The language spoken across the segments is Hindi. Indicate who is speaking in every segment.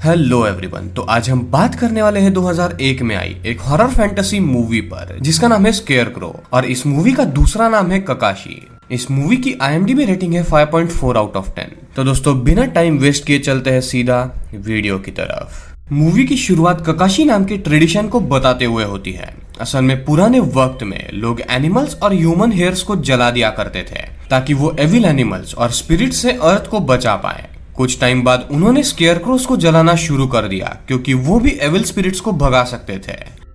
Speaker 1: Hello everyone. तो आज हम बात करने वाले हैं 2001 में आई एक हॉरर फैंटेसी मूवी पर जिसका नाम है स्केयरक्रो और इस मूवी का दूसरा नाम है ककाशी। इस मूवी की IMDb रेटिंग है 5.4 आउट ऑफ 10। तो दोस्तों बिना टाइम वेस्ट किए चलते हैं सीधा वीडियो की तरफ। मूवी की शुरुआत ककाशी नाम के ट्रेडिशन को बताते हुए होती है। असल में पुराने वक्त में लोग एनिमल्स और ह्यूमन हेयर्स को जला दिया करते थे ताकि वो एविल एनिमल्स और स्पिरिट से अर्थ को बचा पाए। कुछ टाइम बाद उन्होंने स्केयरक्रोस को जलाना शुरू कर दिया क्योंकि वो भी एविल स्पिरिट्स को भगा सकते थे।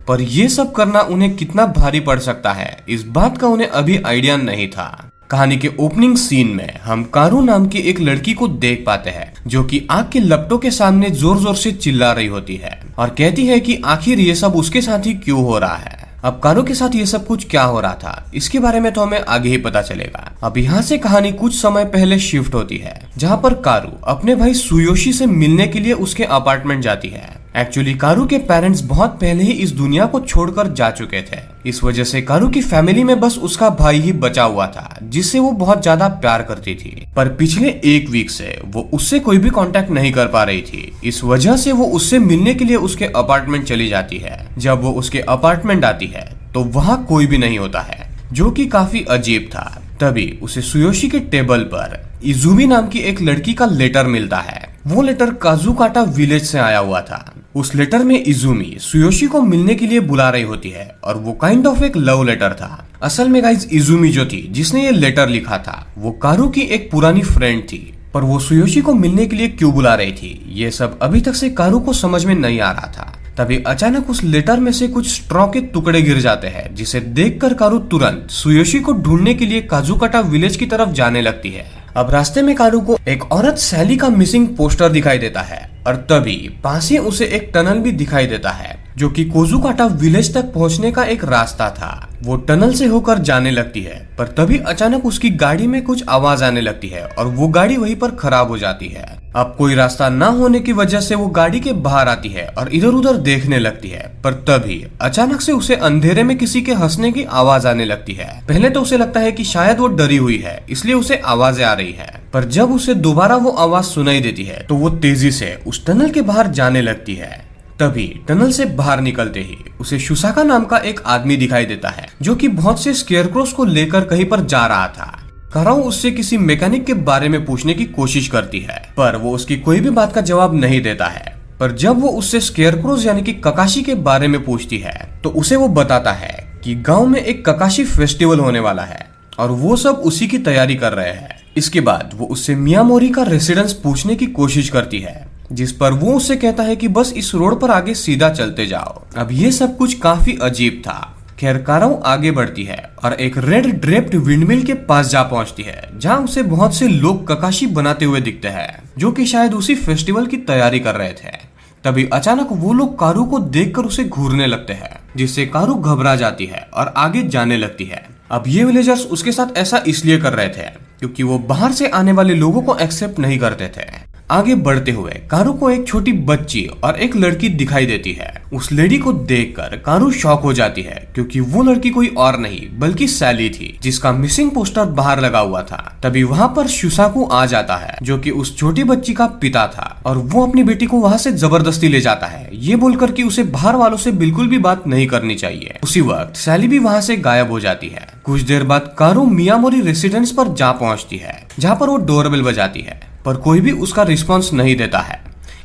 Speaker 1: पर ये सब करना उन्हें कितना भारी पड़ सकता है इस बात का उन्हें अभी आइडिया नहीं था। कहानी के ओपनिंग सीन में हम कारू नाम की एक लड़की को देख पाते हैं जो कि आग के लपटों के सामने जोर जोर से चिल्ला रही होती है और कहती है कि आखिर ये सब उसके साथ ही क्यों हो रहा है। अब कारू के साथ ये सब कुछ क्या हो रहा था इसके बारे में तो हमें आगे ही पता चलेगा। अब यहाँ से कहानी कुछ समय पहले शिफ्ट होती है जहाँ पर कारू अपने भाई सुयोशी से मिलने के लिए उसके अपार्टमेंट जाती है। एक्चुअली कारू के पेरेंट्स बहुत पहले ही इस दुनिया को छोड़कर जा चुके थे। इस वजह से कारू की फैमिली में बस उसका भाई ही बचा हुआ था जिससे वो बहुत ज्यादा प्यार करती थी। पर पिछले एक वीक से वो उससे कोई भी कांटेक्ट नहीं कर पा रही थी। इस वजह से वो उससे मिलने के लिए उसके अपार्टमेंट चली जाती है। जब वो उसके अपार्टमेंट आती है तो वहाँ कोई भी नहीं होता है जो कि काफी अजीब था। तभी उसे सुयोशी के टेबल पर इजुमी नाम की एक लड़की का लेटर मिलता है। वो लेटर काजुकाटा विलेज से आया हुआ था। उस लेटर में इजुमी सुयोशी को मिलने के लिए बुला रही होती है और वो काइंड ऑफ एक लव लेटर था। असल में गाइस इजुमी जो थी जिसने ये लेटर लिखा था वो कारू की एक पुरानी फ्रेंड थी। पर वो सुयोशी को मिलने के लिए क्यों बुला रही थी ये सब अभी तक से कारू को समझ में नहीं आ रहा था। तभी अचानक उस लेटर में से कुछ स्ट्रॉ के टुकड़े गिर जाते हैं जिसे देखकर कारू तुरंत सुयोशी को ढूंढने के लिए काजुकाटा विलेज की तरफ जाने लगती है। अब रास्ते में कारू को एक औरत सैली का मिसिंग पोस्टर दिखाई देता है और तभी पास ही उसे एक टनल भी दिखाई देता है जो कि काजुकाटा विलेज तक पहुंचने का एक रास्ता था। वो टनल से होकर जाने लगती है पर तभी अचानक उसकी गाड़ी में कुछ आवाज आने लगती है और वो गाड़ी वहीं पर खराब हो जाती है। अब कोई रास्ता ना होने की वजह से वो गाड़ी के बाहर आती है और इधर उधर देखने लगती है। पर तभी अचानक से उसे अंधेरे में किसी के हंसने की आवाज आने लगती है। पहले तो उसे लगता है कि शायद वो डरी हुई है इसलिए उसे आवाजें आ रही है। पर जब उसे दोबारा वो आवाज सुनाई देती है तो वो तेजी से उस टनल के बाहर जाने लगती है। तभी टनल से बाहर निकलते ही उसे शुसाका नाम का एक आदमी दिखाई देता है जो कि बहुत से स्केयरक्रोस को लेकर कहीं पर जा रहा था। कारू उससे किसी मैकेनिक के बारे में पूछने की कोशिश करती है पर वो उसकी कोई भी बात का जवाब नहीं देता है। पर जब वो उससे स्केयरक्रोस यानी कि ककाशी के बारे में पूछती है तो उसे वो बताता है कि गांव में एक ककाशी फेस्टिवल होने वाला है और वो सब उसी की तैयारी कर रहे हैं। इसके बाद वो उससे मियामोरी का रेसिडेंस पूछने की कोशिश करती है जिस पर वो उससे कहता है कि बस इस रोड पर आगे सीधा चलते जाओ। अब ये सब कुछ काफी अजीब था। खैर कारू आगे बढ़ती है और एक रेड ड्रेप्ड विंडमिल के पास जा पहुंचती है जहां उसे बहुत से लोग ककाशी बनाते हुए दिखते हैं जो कि शायद उसी फेस्टिवल की तैयारी कर रहे थे। तभी अचानक वो लोग कारू को देखकर उसे घूरने लगते हैं जिससे कारू घबरा जाती है और आगे जाने लगती है। अब ये विलेजर्स उसके साथ ऐसा इसलिए कर रहे थे क्योंकि वो बाहर से आने वाले लोगों को एक्सेप्ट नहीं करते थे। आगे बढ़ते हुए कारू को एक छोटी बच्ची और एक लड़की दिखाई देती है। उस लेडी को देखकर कारू शॉक हो जाती है क्योंकि वो लड़की कोई और नहीं बल्कि सैली थी जिसका मिसिंग पोस्टर बाहर लगा हुआ था। तभी वहाँ पर शुसाकू आ जाता है जो कि उस छोटी बच्ची का पिता था और वो अपनी बेटी को वहाँ से जबरदस्ती ले जाता है ये बोलकर कि उसे बाहर वालों से बिल्कुल भी बात नहीं करनी चाहिए। उसी वक्त सैली भी वहाँ से गायब हो जाती है। कुछ देर बाद कारू मियामोरी रेसिडेंस पर जा पहुँचती है जहाँ पर वो डोरबेल बजाती है पर कोई भी उसका रिस्पॉन्स नहीं देता है।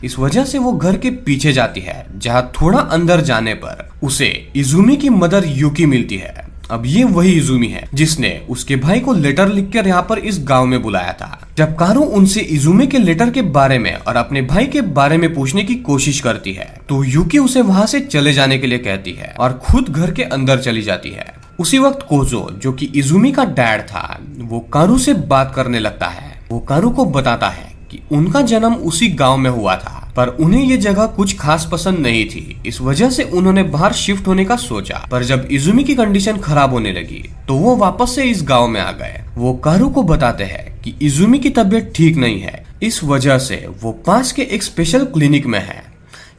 Speaker 1: इस वजह से वो घर के पीछे जाती है जहाँ थोड़ा अंदर जाने पर उसे इजुमी की मदर यूकी मिलती है। अब ये वही इजुमी है जिसने उसके भाई को लेटर लिखकर यहाँ पर इस गांव में बुलाया था। जब कारू उनसे इजुमी के लेटर के बारे में और अपने भाई के बारे में पूछने की कोशिश करती है तो यूकी उसे वहाँ से चले जाने के लिए कहती है और खुद घर के अंदर चली जाती है। उसी वक्त कोजो जो कि इजुमी का डैड था वो कारू से बात करने लगता है। वो कारू को बताता है कि उनका जन्म उसी गांव में हुआ था पर उन्हें ये जगह कुछ खास पसंद नहीं थी। इस वजह से उन्होंने बाहर शिफ्ट होने का सोचा पर जब इजुमी की कंडीशन खराब होने लगी तो वो वापस से इस गांव में आ गए। वो कारू को बताते हैं कि इजुमी की तबीयत ठीक नहीं है इस वजह से वो पास के एक स्पेशल क्लिनिक में है।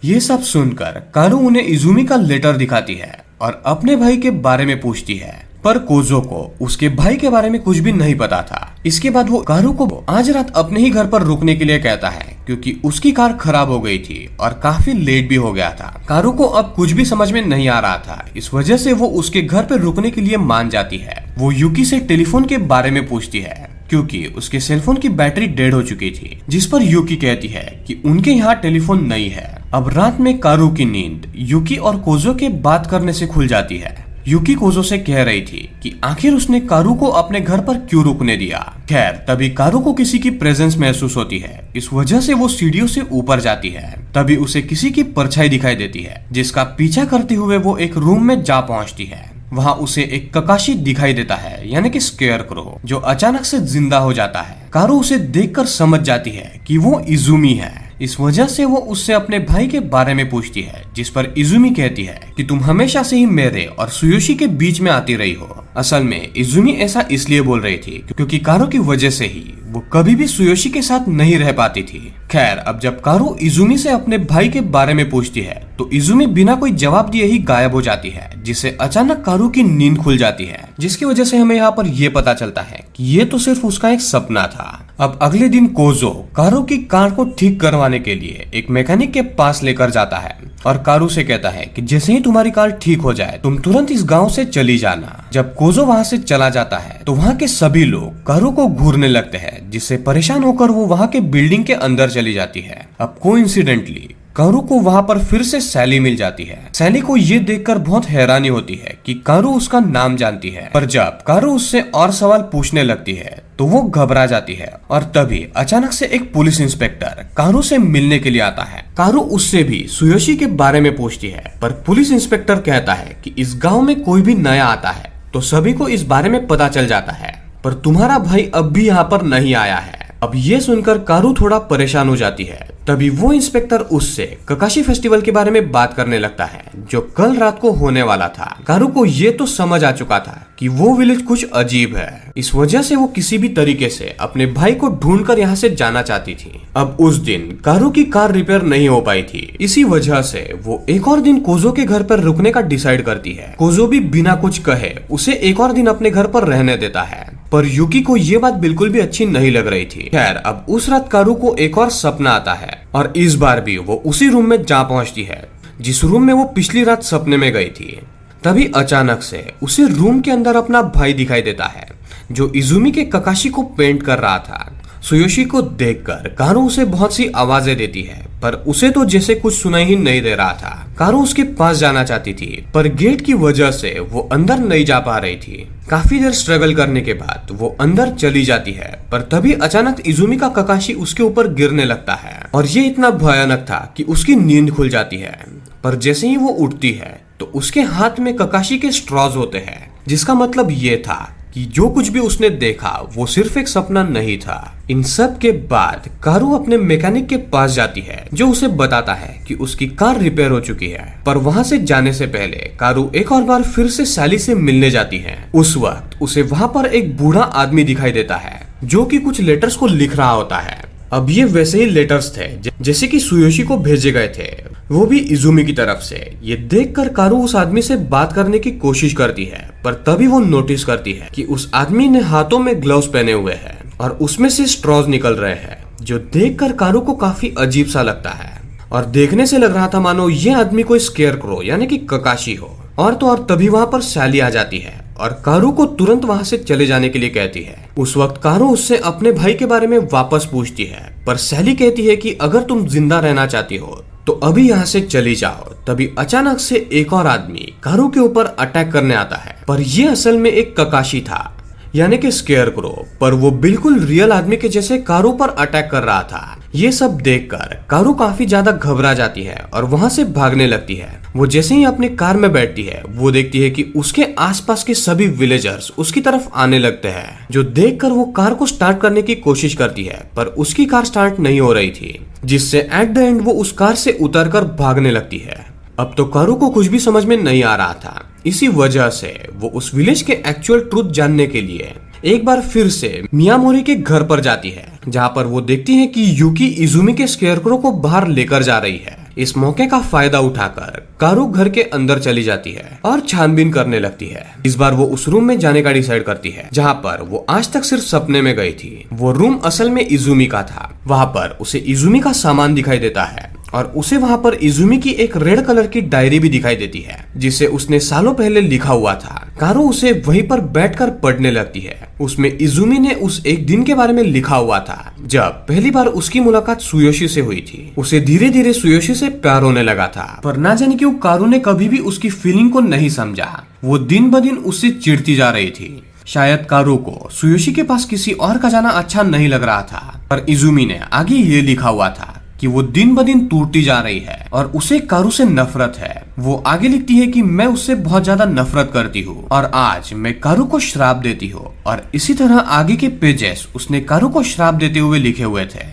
Speaker 1: ये सब सुनकर कारू उन्हें इजुमी का लेटर दिखाती है और अपने भाई के बारे में पूछती है। पर कोजो को उसके भाई के बारे में कुछ भी नहीं पता था। इसके बाद वो कारू को आज रात अपने ही घर पर रुकने के लिए कहता है क्योंकि उसकी कार खराब हो गई थी और काफी लेट भी हो गया था। कारू को अब कुछ भी समझ में नहीं आ रहा था, इस वजह से वो उसके घर पर रुकने के लिए मान जाती है। वो यूकी से टेलीफोन के बारे में पूछती है क्योंकि उसके सेलफोन की बैटरी डेड हो चुकी थी, जिस पर यूकी कहती है कि उनके यहाँ टेलीफोन नहीं है। अब रात में कारू की नींद यूकी और कोजो के बात करने से खुल जाती है। यूकी कोजो से कह रही थी कि आखिर उसने कारू को अपने घर पर क्यों रुकने दिया। खैर तभी कारू को किसी की प्रेजेंस महसूस होती है, इस वजह से वो सीढ़ियों से ऊपर जाती है। तभी उसे किसी की परछाई दिखाई देती है, जिसका पीछा करते हुए वो एक रूम में जा पहुंचती है। वहाँ उसे एक ककाशी दिखाई देता है, यानी कि स्केयरक्रो, जो अचानक से जिंदा हो जाता है। कारू उसे देखकर समझ जाती है कि वो इजुमी है। इस वजह से वो उससे अपने भाई के बारे में पूछती है, जिस पर इजुमी कहती है कि तुम हमेशा से ही मेरे और सुयोशी के बीच में आती रही हो। असल में इजुमी ऐसा इसलिए बोल रही थी क्योंकि कारू की वजह से ही वो कभी भी सुयोशी के साथ नहीं रह पाती थी। खैर अब जब कारू इजुमी से अपने भाई के बारे में पूछती है तो इजुमी बिना कोई जवाब दिए ही गायब हो जाती है, जिससे अचानक कारू की नींद खुल जाती है, जिसकी वजह से हमें यहाँ पर यह पता चलता है कि ये तो सिर्फ उसका एक सपना था। अब अगले दिन कोजो कारू की कार को ठीक करवाने के लिए एक मैकेनिक के पास लेकर जाता है और कारू से कहता है कि जैसे ही तुम्हारी कार ठीक हो जाए तुम तुरंत इस गांव से चली जाना। जब कोजो वहां से चला जाता है तो वहां के सभी लोग कारू को घूरने लगते हैं, जिससे परेशान होकर वो वहां के बिल्डिंग के अंदर चली जाती है। अब कोइंसिडेंटली कारू को वहां पर फिर से सैली मिल जाती है। सैली को ये देखकर बहुत हैरानी होती है कि कारू उसका नाम जानती है, पर जब कारू उससे और सवाल पूछने लगती है तो वो घबरा जाती है। और तभी अचानक से एक पुलिस इंस्पेक्टर कारू से मिलने के लिए आता है। कारू उससे भी सुयोशी के बारे में पूछती है, पर पुलिस इंस्पेक्टर कहता है कि इस गाँव में कोई भी नया आता है तो सभी को इस बारे में पता चल जाता है, पर तुम्हारा भाई अब भी यहाँ पर नहीं आया है। अब ये सुनकर कारू थोड़ा परेशान हो जाती है। तभी वो इंस्पेक्टर उससे ककाशी फेस्टिवल के बारे में बात करने लगता है, जो कल रात को होने वाला था। कारू को ये तो समझ आ चुका था कि वो विलेज कुछ अजीब है, इस वजह से वो किसी भी तरीके से अपने भाई को ढूंढकर यहाँ से जाना चाहती थी। अब उस दिन कारू की कार रिपेयर नहीं हो पाई थी, इसी वजह से वो एक और दिन कोजो के घर पर रुकने का डिसाइड करती है। कोजो भी बिना कुछ कहे उसे एक और दिन अपने घर पर रहने देता है, पर यूकी को ये बात बिल्कुल भी अच्छी नहीं लग रही थी। खैर अब उस रात कारू को एक और सपना आता है और इस बार भी वो उसी रूम में जा पहुंचती है जिस रूम में वो पिछली रात सपने में गई थी। तभी अचानक से उसे रूम के अंदर अपना भाई दिखाई देता है, जो इजुमी के ककाशी को पेंट कर रहा था। सुयोशी को देखकर कारू उसे बहुत सी आवाजें देती है, पर उसे तो जैसे कुछ सुनाई ही नहीं दे रहा था। कारू उसके पास जाना चाहती थी, पर गेट की वजह से वो अंदर नहीं जा पा रही थी। काफी देर स्ट्रगल करने के बाद वो अंदर चली जाती है, पर तभी अचानक इजुमी का ककाशी उसके ऊपर गिरने लगता है और ये इतना भयानक था कि उसकी नींद खुल जाती है। पर जैसे ही वो उठती है तो उसके हाथ में ककाशी के स्ट्रॉज होते हैं, जिसका मतलब ये था कि जो कुछ भी उसने देखा वो सिर्फ एक सपना नहीं था। इन सब के बाद कारू अपने मैकेनिक के पास जाती है, जो उसे बताता है कि उसकी कार रिपेयर हो चुकी है। पर वहां से जाने से पहले कारू एक और बार फिर से सैली से मिलने जाती है। उस वक्त उसे वहां पर एक बूढ़ा आदमी दिखाई देता है, जो कि कुछ लेटर्स को लिख रहा होता है। अब ये वैसे ही लेटर्स थे जैसे कि सुयोशी को भेजे गए थे, वो भी इजुमी की तरफ से। ये देखकर कारू उस आदमी से बात करने की कोशिश करती है, पर तभी वो नोटिस करती है कि उस आदमी ने हाथों में ग्लव्स पहने हुए हैं और उसमें से स्ट्रॉज निकल रहे हैं, जो देखकर कारू को काफी अजीब सा लगता है और देखने से लग रहा था मानो ये आदमी कोई स्केयरक्रो यानी कि ककाशी हो। और तो और तभी वहां पर सैली आ जाती है और कारू को तुरंत वहां से चले जाने के लिए कहती है। उस वक्त कारू उससे अपने भाई के बारे में वापस पूछती है, पर सैली कहती है कि अगर तुम जिंदा रहना चाहती हो तो अभी यहाँ से चली जाओ। तभी अचानक से एक और आदमी कारू के ऊपर अटैक करने आता है, पर ये असल में एक ककाशी था यानी कि स्केयरक्रो, पर वो बिल्कुल रियल आदमी के जैसे कारू पर अटैक कर रहा था। ये सब देखकर कारू काफी ज्यादा घबरा जाती है और वहां से भागने लगती है। वो जैसे ही अपनी कार में बैठती है वो देखती है कि उसके आसपास के सभी विलेजर्स उसकी तरफ आने लगते हैं, जो देखकर वो कार को स्टार्ट करने की कोशिश करती है, पर उसकी कार स्टार्ट नहीं हो रही थी, जिससे एट द एंड वो उस कार से उतरकर भागने लगती है। अब तो कारू को कुछ भी समझ में नहीं आ रहा था, इसी वजह से वो उस विलेज के एक्चुअल ट्रूथ जानने के लिए एक बार फिर से मियामोरी के घर पर जाती है, जहाँ पर वो देखती है कि यूकी इजुमी के स्केयरक्रो को बाहर लेकर जा रही है। इस मौके का फायदा उठाकर कारू घर के अंदर चली जाती है और छानबीन करने लगती है। इस बार वो उस रूम में जाने का डिसाइड करती है जहाँ पर वो आज तक सिर्फ सपने में गई थी। वो रूम असल में इजुमी का था। वहाँ पर उसे इजुमी का सामान दिखाई देता है और उसे वहाँ पर इजुमी की एक रेड कलर की डायरी भी दिखाई देती है जिसे उसने सालों पहले लिखा हुआ था। कारू उसे वहीं पर बैठकर पढ़ने लगती है। उसमें इजुमी ने उस एक दिन के बारे में लिखा हुआ था जब पहली बार उसकी मुलाकात सुयोशी से हुई थी। उसे धीरे धीरे सुयोशी से प्यार होने लगा था, पर ना जाने क्यों कारू ने कभी भी उसकी फीलिंग को नहीं समझा। वो दिन ब दिन उससे चिढ़ती जा रही थी। शायद कारू को सुयोशी के पास किसी और का जाना अच्छा नहीं लग रहा था, पर इजुमी ने आगे ये लिखा हुआ था कि वो दिन ब दिन टूटती जा रही है और उसे कारू से नफरत है। वो आगे लिखती है कि मैं उससे बहुत ज्यादा नफरत करती हूँ और आज मैं कारू को श्राप देती हूँ। और इसी तरह आगे के पेजेस उसने कारू को श्राप देते हुए लिखे हुए थे।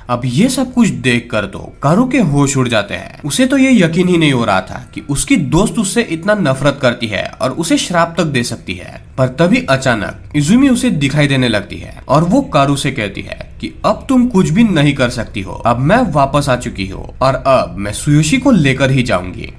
Speaker 1: अब ये सब कुछ देखकर तो कारू के होश उड़ जाते हैं। उसे तो ये यकीन ही नहीं हो रहा था कि उसकी दोस्त उससे इतना नफरत करती है और उसे श्राप तक दे सकती है। पर तभी अचानक इजुमी उसे दिखाई देने लगती है और वो कारू से कहती है कि अब तुम कुछ भी नहीं कर सकती हो, अब मैं वापस आ चुकी हूँ और अब मैं सुयोशी को लेकर ही जाऊंगी।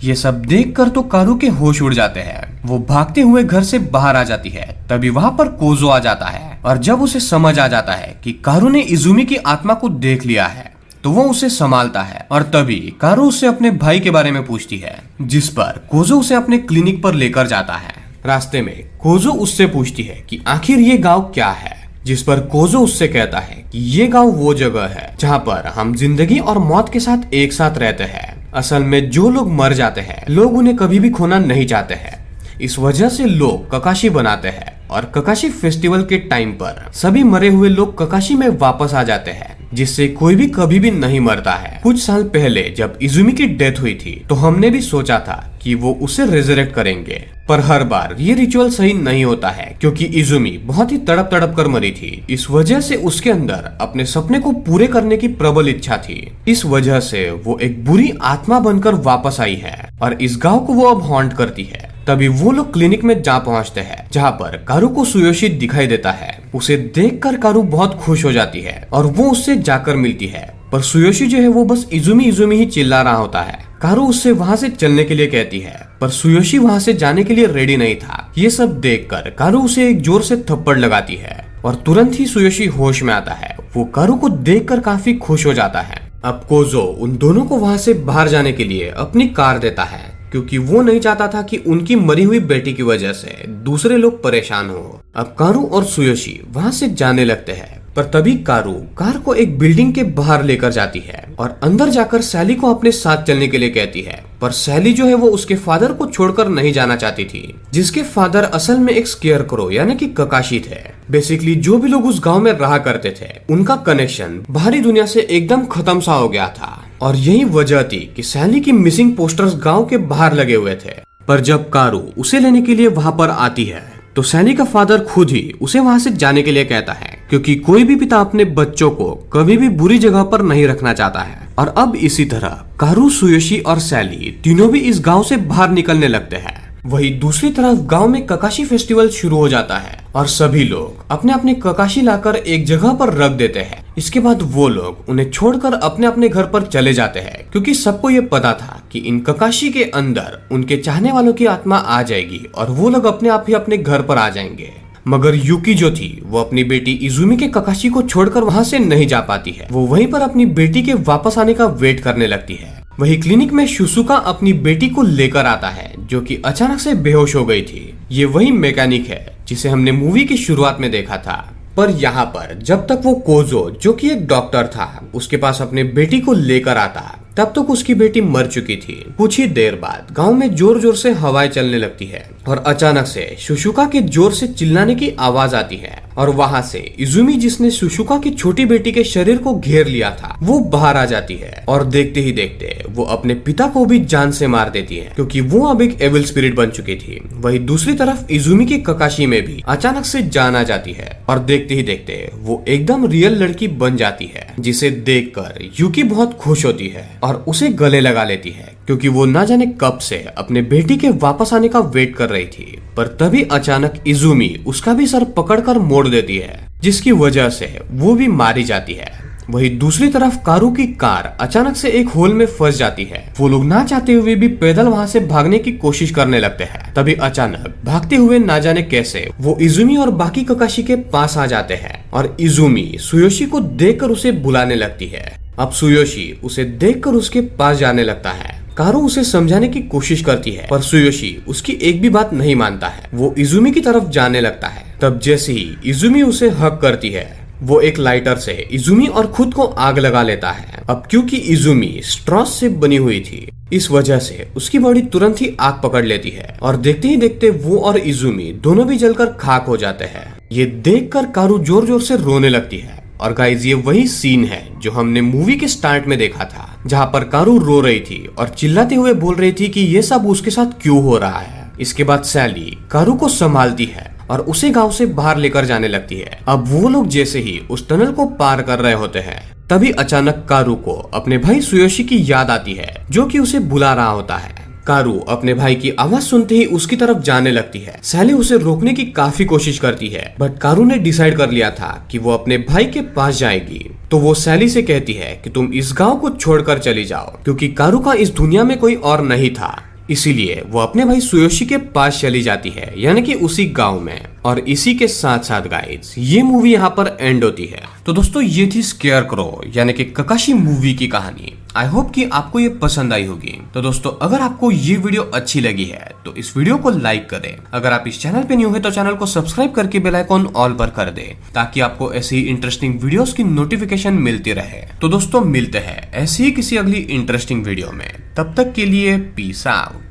Speaker 1: ये सब देखकर तो कारू के होश उड़ जाते हैं। वो भागते हुए घर से बाहर आ जाती है। तभी वहाँ पर कोजो आ जाता है और जब उसे समझ आ जाता है कि कारू ने इजुमी की आत्मा को देख लिया है तो वो उसे संभालता है। और तभी कारू उससे अपने भाई के बारे में पूछती है, जिस पर कोजो उसे अपने क्लिनिक पर लेकर जाता है। रास्ते में कोजो उससे पूछती है कि आखिर ये गाँव क्या है, जिस पर कोजो उससे कहता है कि ये गाँव वो जगह है जहाँ पर हम जिंदगी और मौत के साथ एक साथ रहते हैं। असल में जो लोग मर जाते हैं लोग उन्हें कभी भी खोना नहीं चाहते हैं। इस वजह से लोग ककाशी बनाते हैं और ककाशी फेस्टिवल के टाइम पर सभी मरे हुए लोग ककाशी में वापस आ जाते हैं, जिससे कोई भी कभी भी नहीं मरता है। कुछ साल पहले जब इजुमी की डेथ हुई थी तो हमने भी सोचा था कि वो उसे रेजरेक्ट करेंगे, पर हर बार ये रिचुअल सही नहीं होता है क्योंकि इजुमी बहुत ही तड़प तड़प कर मरी थी। इस वजह से उसके अंदर अपने सपने को पूरे करने की प्रबल इच्छा थी। इस वजह से वो एक बुरी आत्मा बनकर वापस आई है और इस गाँव को वो अब हॉन्ट करती है। तभी वो लोग क्लिनिक में जा पहुंचते हैं जहाँ पर कारू को सुयोशी दिखाई देता है। उसे देखकर कारू बहुत खुश हो जाती है और वो उससे जाकर मिलती है, पर सुयोशी जो है वो बस इजुमी इजुमी ही चिल्ला रहा होता है। कारू उससे वहाँ से चलने के लिए कहती है, पर सुयोशी वहाँ से जाने के लिए रेडी नहीं था। ये सब देखकर कारू उसे एक जोर से थप्पड़ लगाती है और तुरंत ही सुयोशी होश में आता है। वो कारू को देखकर काफी खुश हो जाता है। अब कोजो उन दोनों को वहाँ से बाहर जाने के लिए अपनी कार देता है क्योंकि वो नहीं चाहता था कि उनकी मरी हुई बेटी की वजह से दूसरे लोग परेशान हो। अब कारू और सुयोशी वहाँ से जाने लगते हैं, पर तभी कारू कार को एक बिल्डिंग के बाहर लेकर जाती है और अंदर जाकर सैली को अपने साथ चलने के लिए कहती है। पर सैली जो है वो उसके फादर को छोड़कर नहीं जाना चाहती थी, जिसके फादर असल में एक स्केयरक्रो यानी कि ककाशी थे। बेसिकली जो भी लोग उस गांव में रहा करते थे उनका कनेक्शन बाहरी दुनिया से एकदम खत्म सा हो गया था और यही वजह थी कि सैली की मिसिंग पोस्टर्स गांव के बाहर लगे हुए थे। पर जब कारू उसे लेने के लिए वहां पर आती है तो सैली का फादर खुद ही उसे वहां से जाने के लिए कहता है, क्योंकि कोई भी पिता अपने बच्चों को कभी भी बुरी जगह पर नहीं रखना चाहता है। और अब इसी तरह कारू, सुयोशी और सैली तीनों भी इस गांव से बाहर निकलने लगते हैं। वही दूसरी तरफ गांव में ककाशी फेस्टिवल शुरू हो जाता है और सभी लोग अपने अपने ककाशी लाकर एक जगह पर रख देते हैं। इसके बाद वो लोग उन्हें छोड़कर अपने अपने घर पर चले जाते हैं, क्योंकि सबको ये पता था कि इन ककाशी के अंदर उनके चाहने वालों की आत्मा आ जाएगी और वो लोग अपने आप ही अपने घर पर आ जाएंगे। मगर युकी जो थी वो अपनी बेटी इजुमी के ककाशी को छोड़कर वहां से नहीं जा पाती है। वो वहीं पर अपनी बेटी के वापस आने का वेट करने लगती है। वही क्लिनिक में शुसुका अपनी बेटी को लेकर आता है जो कि अचानक से बेहोश हो गई थी। ये वही मैकेनिक है जिसे हमने मूवी की शुरुआत में देखा था। पर यहाँ पर जब तक वो कोजो जो कि एक डॉक्टर था उसके पास अपने बेटी को लेकर आता तब तक उसकी बेटी मर चुकी थी। कुछ ही देर बाद गांव में जोर जोर से हवाएं चलने लगती है और अचानक से शुशुका के जोर से चिल्लाने की आवाज आती है और वहां से इजुमी, जिसने शुशुका की छोटी बेटी के शरीर को घेर लिया था, वो बाहर आ जाती है और देखते ही देखते वो अपने पिता को भी जान से मार देती है, क्योंकि वो अब एक एविल स्पिरिट बन चुकी थी। वही दूसरी तरफ इजुमी की ककाशी में भी अचानक से जान आ जाती है और देखते ही देखते वो एकदम रियल लड़की बन जाती है, जिसे देखकर युकी बहुत खुश होती है और उसे गले लगा लेती है, क्योंकि वो ना जाने कब से अपने बेटी के वापस आने का वेट कर रही थी। पर तभी अचानक इजुमी उसका भी सर पकड़कर मोड़ देती है, जिसकी वजह से वो भी मारी जाती है। वही दूसरी तरफ कारू की कार अचानक से एक होल में फंस जाती है। वो लोग ना चाहते हुए भी पैदल वहाँ से भागने की कोशिश करने लगते हैं। तभी अचानक भागते हुए ना जाने कैसे वो इजुमी और बाकी ककाशी के पास आ जाते हैं और इजुमी सुयोशी को देखकर उसे बुलाने लगती है। अब सुयोशी उसे देखकर उसके पास जाने लगता है। कारू उसे समझाने की कोशिश करती है पर सुयोशी उसकी एक भी बात नहीं मानता है। वो इजुमी की तरफ जाने लगता है। तब जैसे ही इजुमी उसे हक करती है, वो एक लाइटर से इजुमी और खुद को आग लगा लेता है। अब क्योंकि इजुमी स्ट्रॉस से बनी हुई थी, इस वजह से उसकी बॉडी तुरंत ही आग पकड़ लेती है और देखते ही देखते वो और इजुमी दोनों भी जलकर खाक हो जाते हैं। ये देखकर कारू जोर जोर से रोने लगती है। और गाइज ये वही सीन है जो हमने मूवी के स्टार्ट में देखा था, जहाँ पर कारू रो रही थी और चिल्लाते हुए बोल रही थी कि ये सब उसके साथ क्यों हो रहा है। इसके बाद सैली कारू को संभालती है और उसे गांव से बाहर लेकर जाने लगती है। अब वो लोग जैसे ही उस टनल को पार कर रहे होते हैं, तभी अचानक कारू को अपने भाई सुयोशी की याद आती है, जो कि उसे बुला रहा होता है। कारू अपने भाई की आवाज सुनते ही उसकी तरफ जाने लगती है। सैली उसे रोकने की काफी कोशिश करती है, बट कारू ने डिसाइड कर लिया था कि वो अपने भाई के पास जाएगी। तो वो सैली से कहती है कि तुम इस गांव को छोड़कर चली जाओ, क्योंकि कारू का इस दुनिया में कोई और नहीं था। इसीलिए वो अपने भाई सुयोशी के पास चली जाती है, यानी कि उसी गांव में। और इसी के साथ साथ गाइस ये मूवी यहाँ पर एंड होती है। तो दोस्तों ये थी स्केयर क्रो यानी कि ककाशी मूवी की कहानी। आई होप कि आपको ये पसंद आई होगी। तो दोस्तों अगर आपको ये वीडियो अच्छी लगी है तो इस वीडियो को लाइक करें। अगर आप इस चैनल पे न्यू है तो चैनल को सब्सक्राइब करके बेल आइकॉन ऑल पर कर दे, ताकि आपको ऐसी इंटरेस्टिंग वीडियोस की नोटिफिकेशन मिलती रहे। तो दोस्तों मिलते हैं ऐसी ही किसी अगली इंटरेस्टिंग वीडियो में। तब तक के लिए पीस आउट।